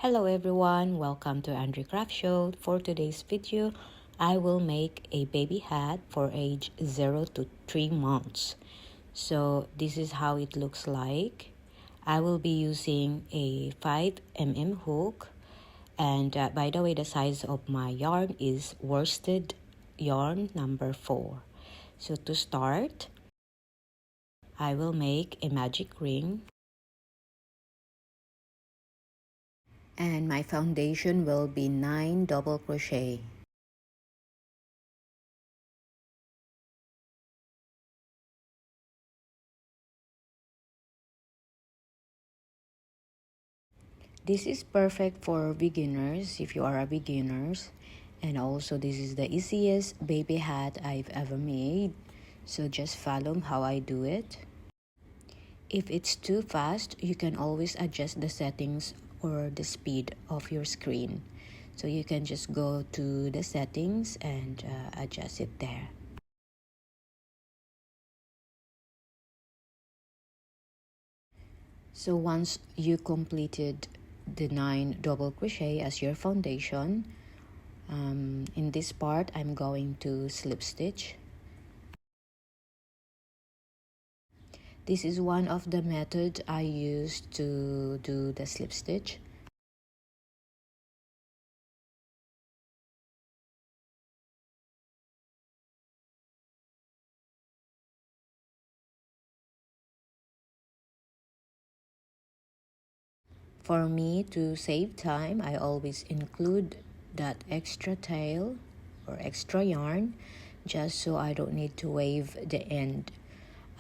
Hello everyone, welcome to 𝚐𝚐𝚘𝚗. For today's video, I will make a baby hat for age 0 to 3 months. So this is how it looks like. I will be using a 5mm hook, and by the way, the size of my yarn is worsted yarn number 4. So to start, I will make a magic ring. And my foundation will be 9 double crochet. This is perfect for beginners if you are a beginners, and also this is the easiest baby hat I've ever made. So just follow how I do it. If it's too fast, you can always adjust the settings or the speed of your screen. So you can just go to the settings and adjust it there. So once you completed the 9 double crochet as your foundation, in this part I'm going to slip stitch. This is one of the methods I use to do the slip stitch. For me, to save time, I always include that extra tail or extra yarn, just so I don't need to wave the end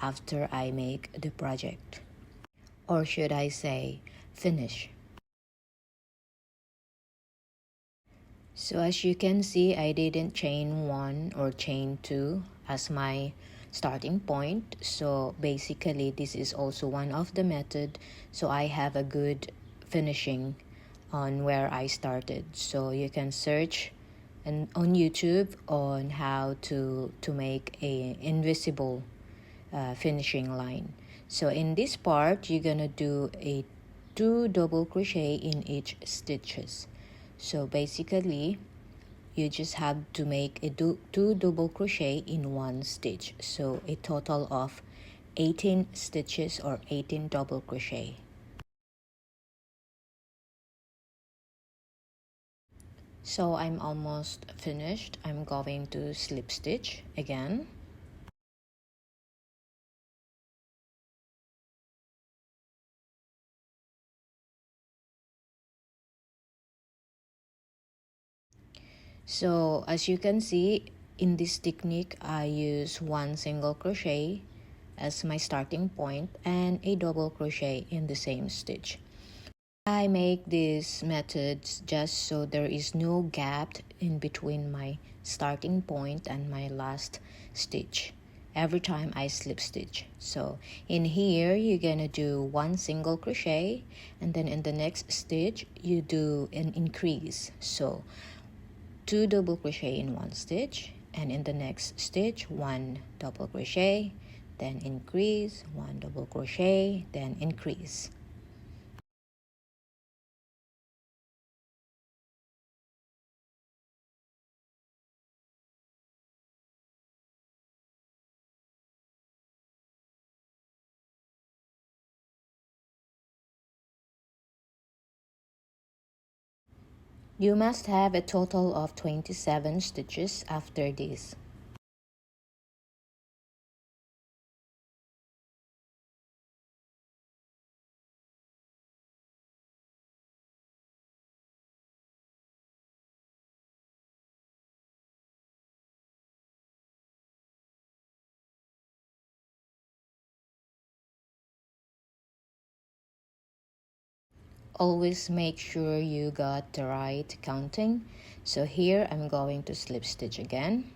after I make the project. Or should I say, finish. So as you can see, I didn't chain 1 or chain 2 as my starting point. So basically, this is also one of the method, so I have a good finishing on where I started. So you can search on YouTube on how to make a invisible finishing line. So in this part, you're gonna do a 2 double crochet in each stitches. So basically, you just have to make a 2 double crochet in one stitch. So a total of 18 stitches or 18 double crochet. So I'm almost finished. I'm going to slip stitch again. So as you can see, in this technique, I use 1 single crochet as my starting point and a double crochet in the same stitch. I make these methods just so there is no gap in between my starting point and my last stitch every time I slip stitch. So in here, you're gonna do 1 single crochet, and then in the next stitch you do an increase. So 2 double crochet in one stitch, and in the next stitch 1 double crochet, then increase, 1 double crochet, then increase. You must have a total of 27 stitches after this. Always make sure you got the right counting. So here I'm going to slip stitch again.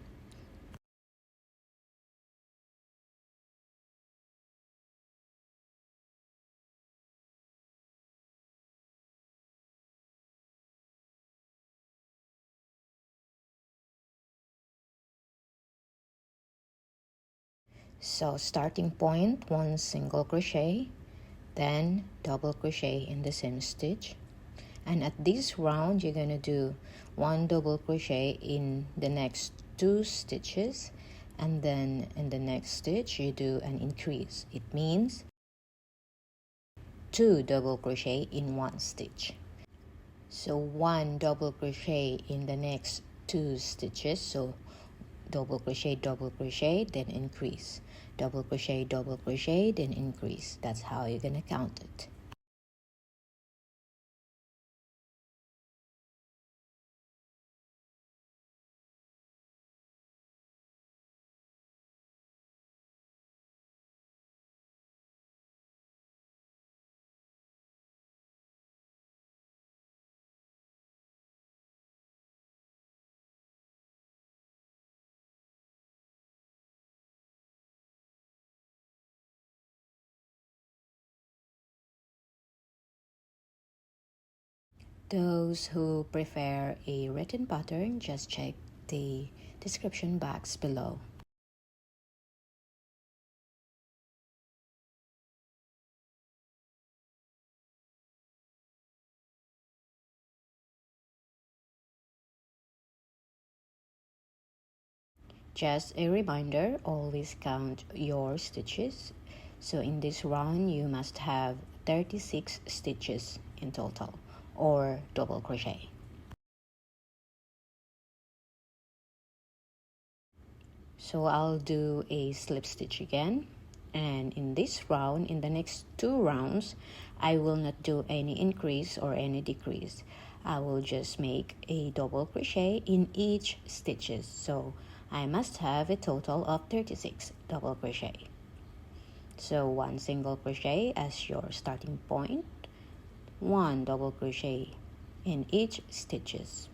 So starting point, 1 single crochet, then double crochet in the same stitch, And at this round, you're going to do 1 double crochet in the next 2 stitches, and then in the next stitch you do an increase. It means 2 double crochet in 1 stitch. So 1 double crochet in the next 2 stitches, so double crochet, then increase, double crochet, then increase. That's how you're gonna count it. Those who prefer a written pattern, just check the description box below. Just a reminder, always count your stitches. So in this round, you must have 36 stitches in total, or double crochet. So I'll do a slip stitch again, and in this round, in the next 2 rounds, I will not do any increase or any decrease. I will just make a double crochet in each stitches. So I must have a total of 36 double crochet. So 1 single crochet as your starting point, 1 double crochet in each stitches.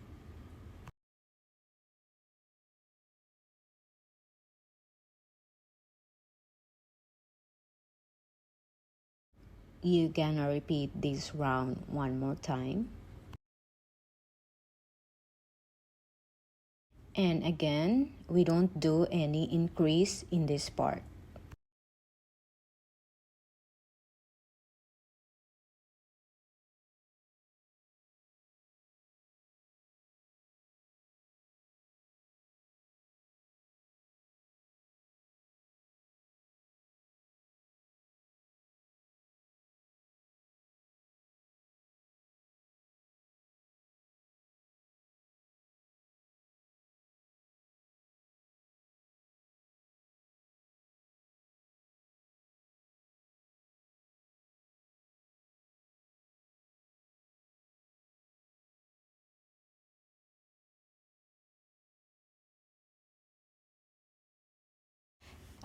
You're gonna repeat this round 1 more time. And again, we don't do any increase in this part.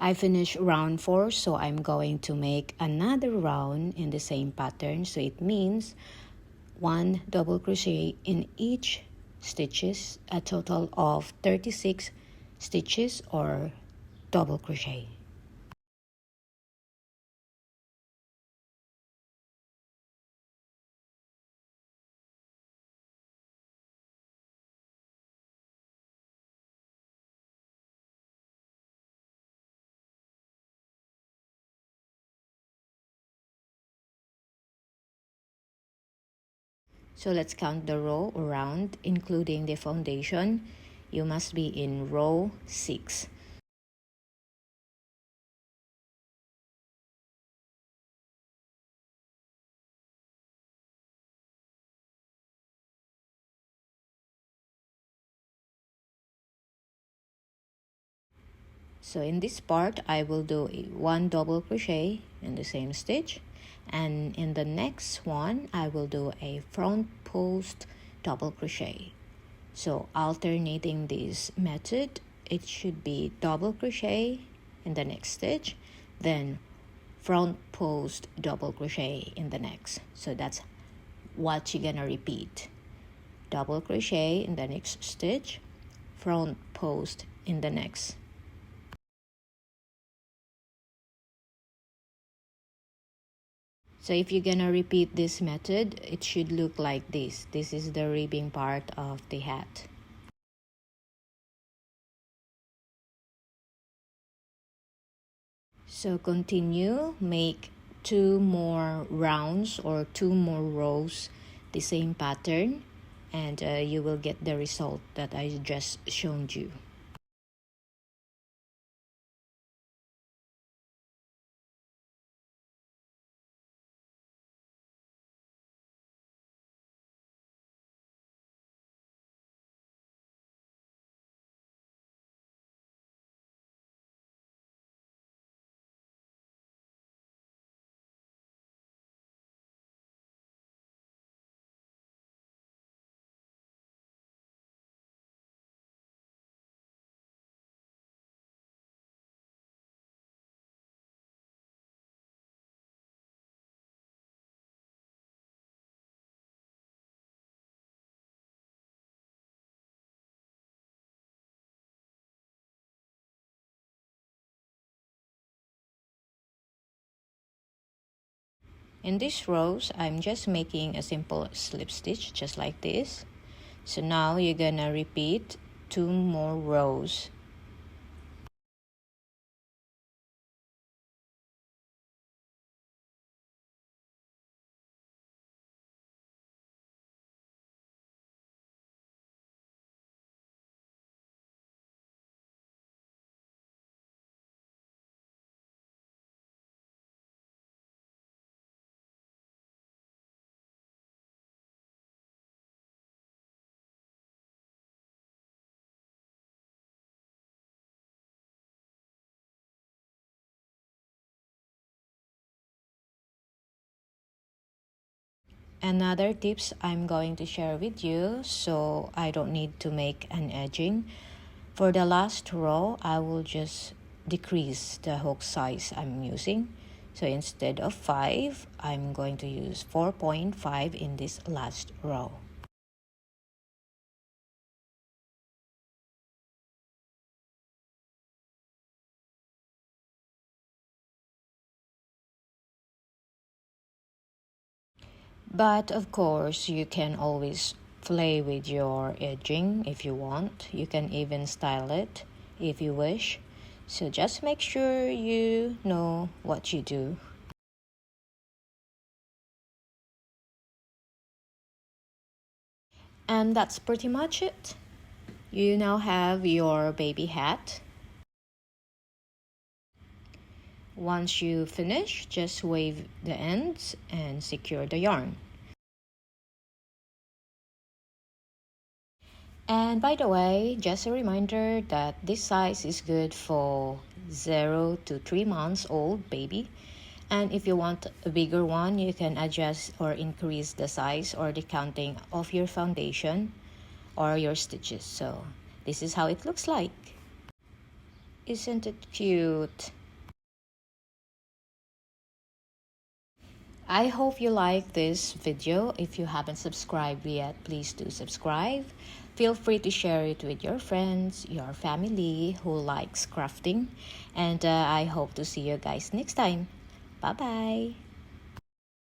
I finished round 4, so I'm going to make another round in the same pattern. So it means 1 double crochet in each stitches, a total of 36 stitches or double crochet. So let's count the row around, including the foundation. You must be in row 6. So in this part, I will do 1 double crochet in the same stitch, and in the next one, I will do a front post double crochet. So alternating this method, it should be double crochet in the next stitch, then front post double crochet in the next. So that's what you're gonna repeat. Double crochet in the next stitch, front post in the next. So if you're gonna repeat this method, it should look like this. This is the ribbing part of the hat. So continue, make 2 more rounds or 2 more rows the same pattern, and you will get the result that I just shown you. In these rows, I'm just making a simple slip stitch just like this. So now you're gonna repeat 2 more rows. Another tips I'm going to share with you, so I don't need to make an edging. For the last row, I will just decrease the hook size I'm using. So instead of 5, I'm going to use 4.5 in this last row. But of course, you can always play with your edging if you want. You can even style it if you wish. So just make sure you know what you do. And that's pretty much it. You now have your baby hat. Once you finish, just wave the ends and secure the yarn. And by the way, just a reminder that this size is good for 0 to 3 months old baby. And if you want a bigger one, you can adjust or increase the size or the counting of your foundation or your stitches. So this is how it looks like. Isn't it cute? I hope you like this video. If you haven't subscribed yet, please do subscribe. Feel free to share it with your friends, your family who likes crafting. And I hope to see you guys next time. Bye-bye.